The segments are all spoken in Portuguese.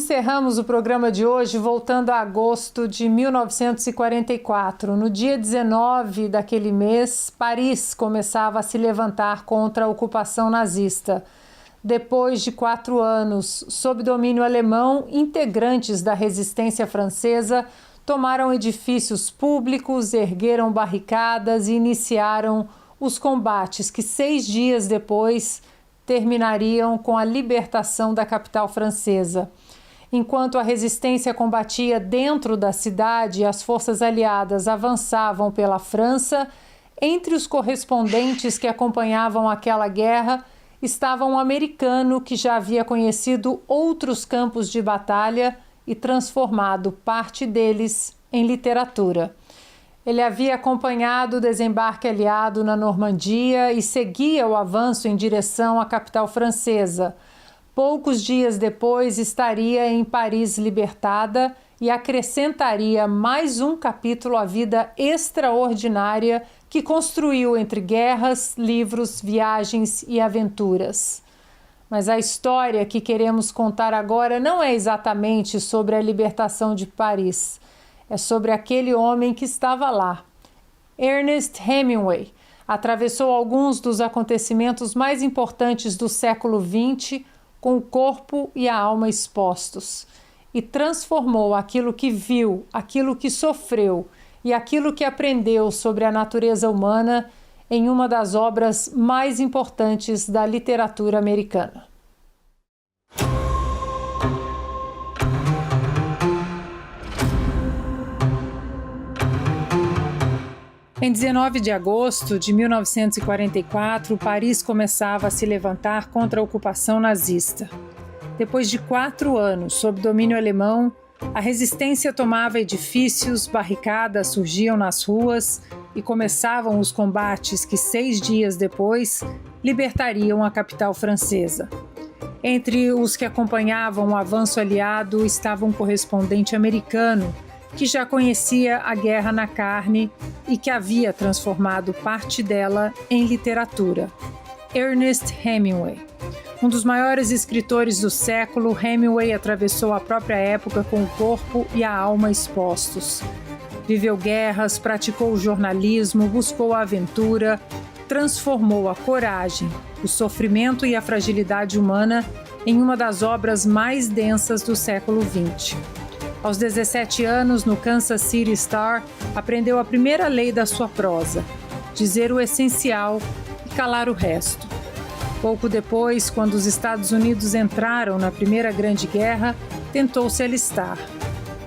Encerramos o programa de hoje voltando a agosto de 1944. No dia 19 daquele mês, Paris começava a se levantar contra a ocupação nazista. Depois de 4 anos sob domínio alemão, integrantes da resistência francesa tomaram edifícios públicos, ergueram barricadas e iniciaram os combates que 6 dias depois terminariam com a libertação da capital francesa. Enquanto a resistência combatia dentro da cidade e as forças aliadas avançavam pela França, entre os correspondentes que acompanhavam aquela guerra estava um americano que já havia conhecido outros campos de batalha e transformado parte deles em literatura. Ele havia acompanhado o desembarque aliado na Normandia e seguia o avanço em direção à capital francesa. Poucos dias depois estaria em Paris libertada e acrescentaria mais um capítulo à vida extraordinária que construiu entre guerras, livros, viagens e aventuras. Mas a história que queremos contar agora não é exatamente sobre a libertação de Paris. É sobre aquele homem que estava lá. Ernest Hemingway atravessou alguns dos acontecimentos mais importantes do século XX com o corpo e a alma expostos, e transformou aquilo que viu, aquilo que sofreu e aquilo que aprendeu sobre a natureza humana em uma das obras mais importantes da literatura americana. Em 19 de agosto de 1944, Paris começava a se levantar contra a ocupação nazista. Depois de 4 anos sob domínio alemão, a resistência tomava edifícios, barricadas surgiam nas ruas e começavam os combates que 6 dias depois libertariam a capital francesa. Entre os que acompanhavam o avanço aliado estava um correspondente americano que já conhecia a guerra na carne e que havia transformado parte dela em literatura. Ernest Hemingway. Um dos maiores escritores do século, Hemingway atravessou a própria época com o corpo e a alma expostos. Viveu guerras, praticou o jornalismo, buscou a aventura, transformou a coragem, o sofrimento e a fragilidade humana em uma das obras mais densas do século XX. Aos 17 anos, no Kansas City Star, aprendeu a primeira lei da sua prosa: dizer o essencial e calar o resto. Pouco depois, quando os Estados Unidos entraram na Primeira Grande Guerra, tentou se alistar.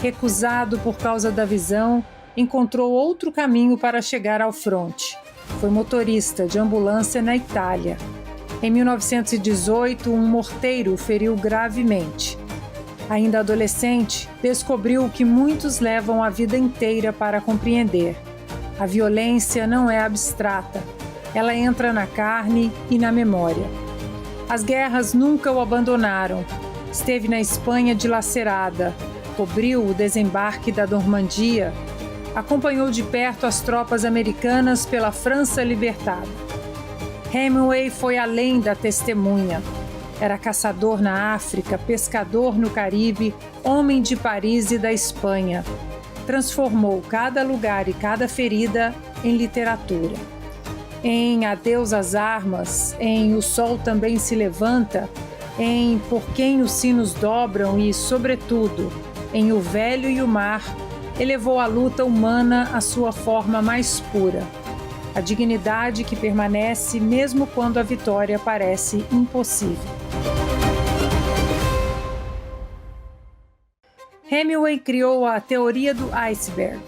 Recusado por causa da visão, encontrou outro caminho para chegar ao fronte. Foi motorista de ambulância na Itália. Em 1918, um morteiro o feriu gravemente. Ainda adolescente, descobriu o que muitos levam a vida inteira para compreender. A violência não é abstrata. Ela entra na carne e na memória. As guerras nunca o abandonaram. Esteve na Espanha dilacerada, cobriu o desembarque da Normandia, acompanhou de perto as tropas americanas pela França libertada. Hemingway foi além da testemunha. Era caçador na África, pescador no Caribe, homem de Paris e da Espanha. Transformou cada lugar e cada ferida em literatura. Em Adeus às Armas, em O Sol Também Se Levanta, em Por Quem os Sinos Dobram e, sobretudo, em O Velho e o Mar, elevou a luta humana à sua forma mais pura. A dignidade que permanece mesmo quando a vitória parece impossível. Hemingway criou a teoria do iceberg.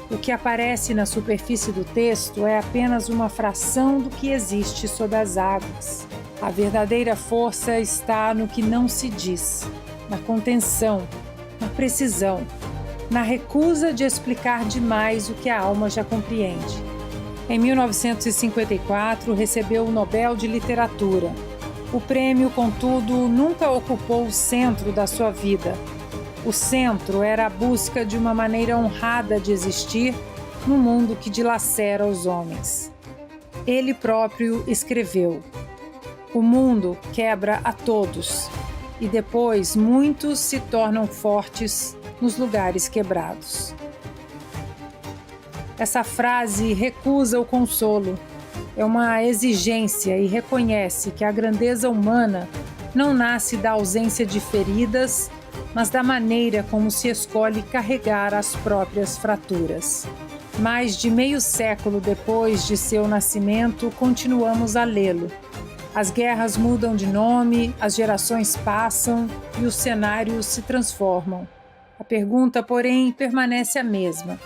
O que aparece na superfície do texto é apenas uma fração do que existe sob as águas. A verdadeira força está no que não se diz, na contenção, na precisão, na recusa de explicar demais o que a alma já compreende. Em 1954, recebeu o Nobel de Literatura. O prêmio, contudo, nunca ocupou o centro da sua vida. O centro era a busca de uma maneira honrada de existir no mundo que dilacera os homens. Ele próprio escreveu: "O mundo quebra a todos. e depois muitos se tornam fortes nos lugares quebrados. Essa frase recusa o consolo, é uma exigência e reconhece que a grandeza humana não nasce da ausência de feridas, mas da maneira como se escolhe carregar as próprias fraturas. Mais de meio século depois de seu nascimento, continuamos a lê-lo. As guerras mudam de nome, as gerações passam e os cenários se transformam. A pergunta, porém, permanece a mesma.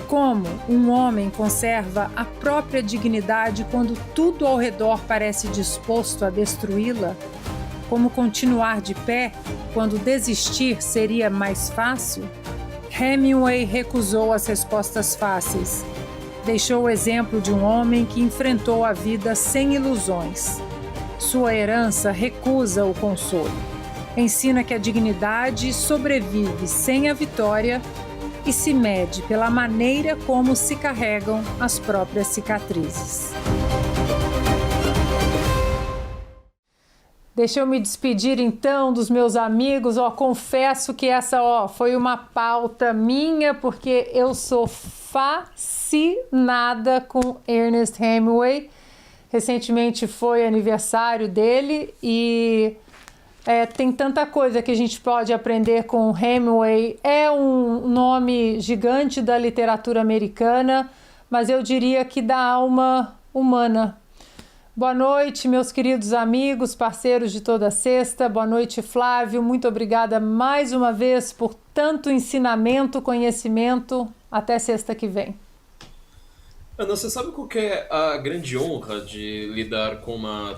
Como um homem conserva a própria dignidade quando tudo ao redor parece disposto a destruí-la? Como continuar de pé quando desistir seria mais fácil? Hemingway recusou as respostas fáceis. Deixou o exemplo de um homem que enfrentou a vida sem ilusões. Sua herança recusa o consolo. Ensina que a dignidade sobrevive sem a vitória e se mede pela maneira como se carregam as próprias cicatrizes. Deixa eu me despedir então dos meus amigos. Confesso que essa foi uma pauta minha, porque eu sou fascinada com Ernest Hemingway. Recentemente foi aniversário dele e tem tanta coisa que a gente pode aprender com Hemingway. É um nome gigante da literatura americana, mas eu diria que da alma humana. Boa noite, meus queridos amigos, parceiros de toda sexta. Boa noite, Flávio. Muito obrigada mais uma vez por tanto ensinamento, conhecimento. Até sexta que vem. Ana, você sabe qual que é a grande honra de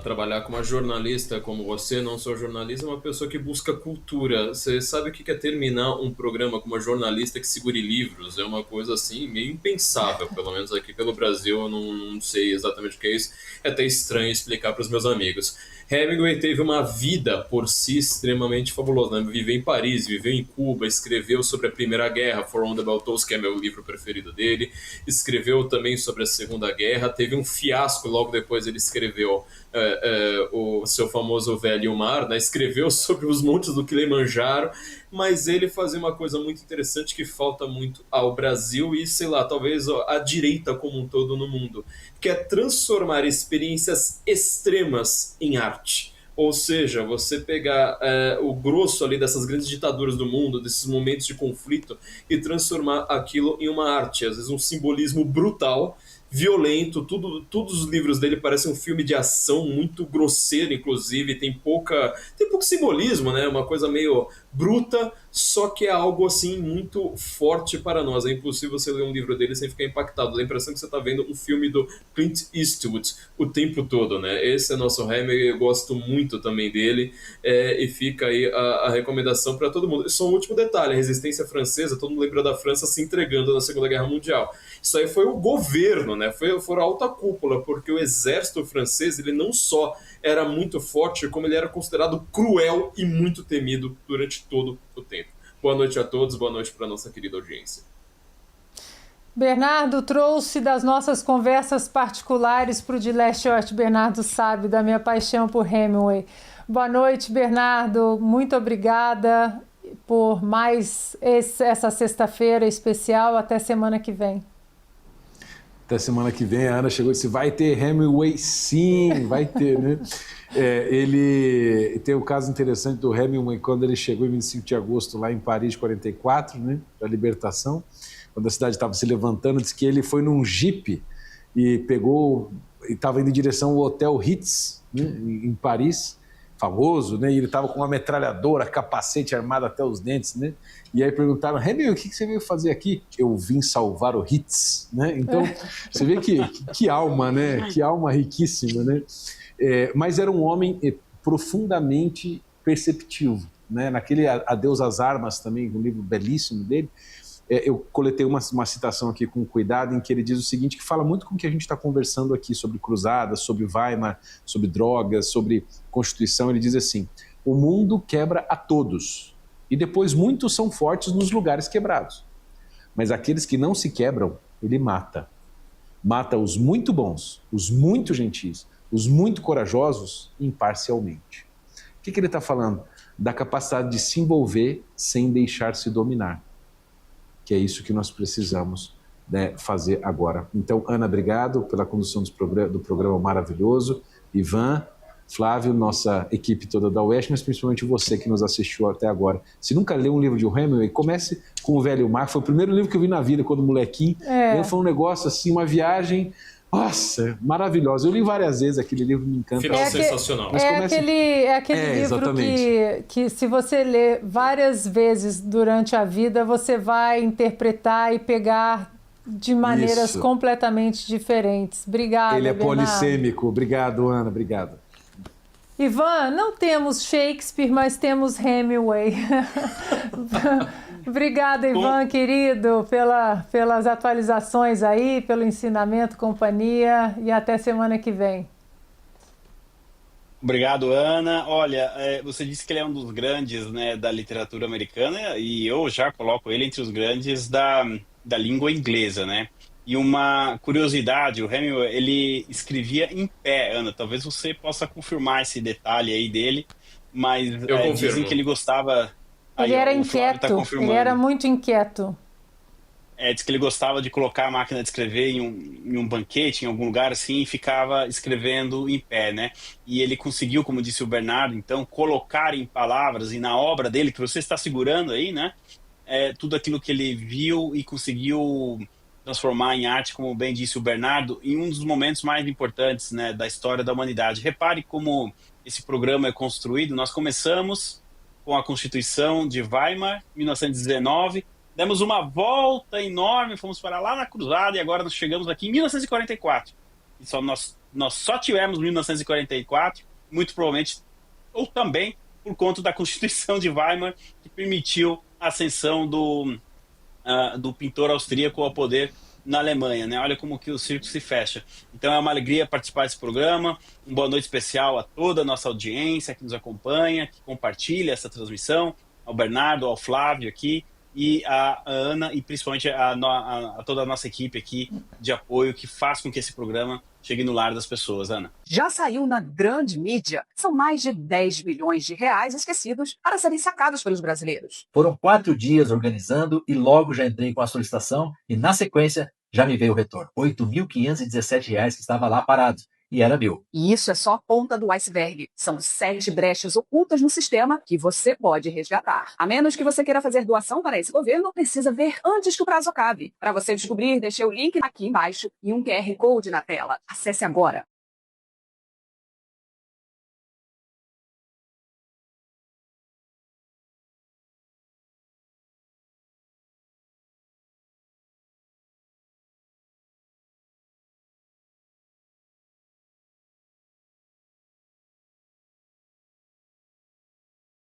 trabalhar com uma jornalista como você? Não só jornalista, uma pessoa que busca cultura. Você sabe o que é terminar um programa com uma jornalista que segure livros? É uma coisa assim meio impensável, pelo menos aqui pelo Brasil. Eu não sei exatamente o que é isso. É até estranho explicar para os meus amigos. Hemingway teve uma vida por si extremamente fabulosa, né? Viveu em Paris, viveu em Cuba, escreveu sobre a Primeira Guerra, For On The Baltos, que é meu livro preferido dele, escreveu também sobre a Segunda Guerra, teve um fiasco, logo depois ele escreveu o seu famoso Velho Mar, né? Escreveu sobre os montes do Kilimanjaro, mas ele fazia uma coisa muito interessante que falta muito ao Brasil e, sei lá, talvez à direita como um todo no mundo, que é transformar experiências extremas em arte. Ou seja, você pegar o grosso ali dessas grandes ditaduras do mundo, desses momentos de conflito, e transformar aquilo em uma arte, às vezes um simbolismo brutal, violento. Todos os livros dele parecem um filme de ação muito grosseiro, inclusive, tem pouco simbolismo, né? Uma coisa meio bruta, só que é algo assim muito forte para nós. É impossível você ler um livro dele sem ficar impactado. Dá a impressão que você está vendo um filme do Clint Eastwood o tempo todo, né? Esse é nosso Hemingway, eu gosto muito também dele, e fica aí a recomendação para todo mundo. Só um último detalhe, a resistência francesa, todo mundo lembra da França se entregando na Segunda Guerra Mundial. Isso aí foi o governo, né? Foi a alta cúpula, porque o exército francês, ele não só era muito forte, como ele era considerado cruel e muito temido durante todo o tempo. Boa noite a todos, boa noite para a nossa querida audiência. Bernardo trouxe das nossas conversas particulares para o De Leste a Oeste. Bernardo sabe da minha paixão por Hemingway. Boa noite, Bernardo. Muito obrigada por mais essa sexta-feira especial. Até semana que vem. Até semana que vem. A Ana chegou e disse, vai ter Hemingway? Sim, vai ter, né? Ele tem um caso interessante do Hemingway quando ele chegou em 25 de agosto lá em Paris, 44, né, da libertação, quando a cidade estava se levantando. Diz que ele foi num jipe e estava indo em direção ao Hotel Ritz, né, em Paris, famoso, né, e ele estava com uma metralhadora, capacete armado até os dentes, né, e aí perguntaram, Hemingway, o que você veio fazer aqui? Eu vim salvar o Ritz, né, então você vê que alma, né, que alma riquíssima, né. Mas era um homem profundamente perceptivo, né? Naquele Adeus às Armas também, um livro belíssimo dele, eu coletei uma citação aqui com cuidado, em que ele diz o seguinte, que fala muito com o que a gente está conversando aqui sobre cruzadas, sobre Weimar, sobre drogas, sobre Constituição. Ele diz assim, o mundo quebra a todos, e depois muitos são fortes nos lugares quebrados, mas aqueles que não se quebram, ele mata. Mata os muito bons, os muito gentis, os muito corajosos, imparcialmente. O que ele está falando? da capacidade de se envolver sem deixar se dominar, que é isso que nós precisamos, né, fazer agora. Então, Ana, obrigado pela condução do programa maravilhoso. Ivan, Flávio, nossa equipe toda da UESC, mas principalmente você que nos assistiu até agora. Se nunca leu um livro de Hemingway, comece com O Velho Mar. Foi o primeiro livro que eu vi na vida quando molequinho. Foi um negócio assim, uma viagem... Nossa, maravilhosa. Eu li várias vezes aquele livro, me encanta. Final sensacional. Aquele livro que se você ler várias vezes durante a vida, você vai interpretar e pegar de maneiras completamente diferentes. Obrigada, Ele é Bernardo. polissêmico. Obrigado, Ana. Obrigado. Ivan, não temos Shakespeare, mas temos Hemingway. Obrigada, Ivan, querido, pelas atualizações aí, pelo ensinamento, companhia, e até semana que vem. Obrigado, Ana. Olha, você disse que ele é um dos grandes, né, da literatura americana, e eu já coloco ele entre os grandes da língua inglesa, né? E uma curiosidade, o Hemingway, ele escrevia em pé, Ana, talvez você possa confirmar esse detalhe aí dele, mas dizem que ele gostava... Ele era inquieto, ele era muito inquieto. Diz que ele gostava de colocar a máquina de escrever em um banquete, em algum lugar assim, e ficava escrevendo em pé, né? E ele conseguiu, como disse o Bernardo, então, colocar em palavras e na obra dele, que você está segurando aí, né? Tudo aquilo que ele viu e conseguiu transformar em arte, como bem disse o Bernardo, em um dos momentos mais importantes, né, da história da humanidade. Repare como esse programa é construído. Nós começamos com a Constituição de Weimar, 1919, demos uma volta enorme, fomos para lá na Cruzada e agora nós chegamos aqui em 1944. E nós só tivemos 1944, muito provavelmente, ou também por conta da Constituição de Weimar, que permitiu a ascensão do pintor austríaco ao poder na Alemanha, né? Olha como que o circo se fecha. Então é uma alegria participar desse programa, uma boa noite especial a toda a nossa audiência que nos acompanha, que compartilha essa transmissão, ao Bernardo, ao Flávio aqui, e a Ana, e principalmente a toda a nossa equipe aqui de apoio que faz com que esse programa chegue no lar das pessoas. Ana. Já saiu na grande mídia. São mais de 10 bilhões de reais esquecidos para serem sacados pelos brasileiros. Foram 4 dias organizando e logo já entrei com a solicitação e, na sequência, já me veio o retorno. R$ 8.517 que estava lá parado. E era meu. E isso é só a ponta do iceberg. São 7 brechas ocultas no sistema que você pode resgatar. A menos que você queira fazer doação para esse governo, precisa ver antes que o prazo acabe. Para você descobrir, deixei o link aqui embaixo e um QR Code na tela. Acesse agora.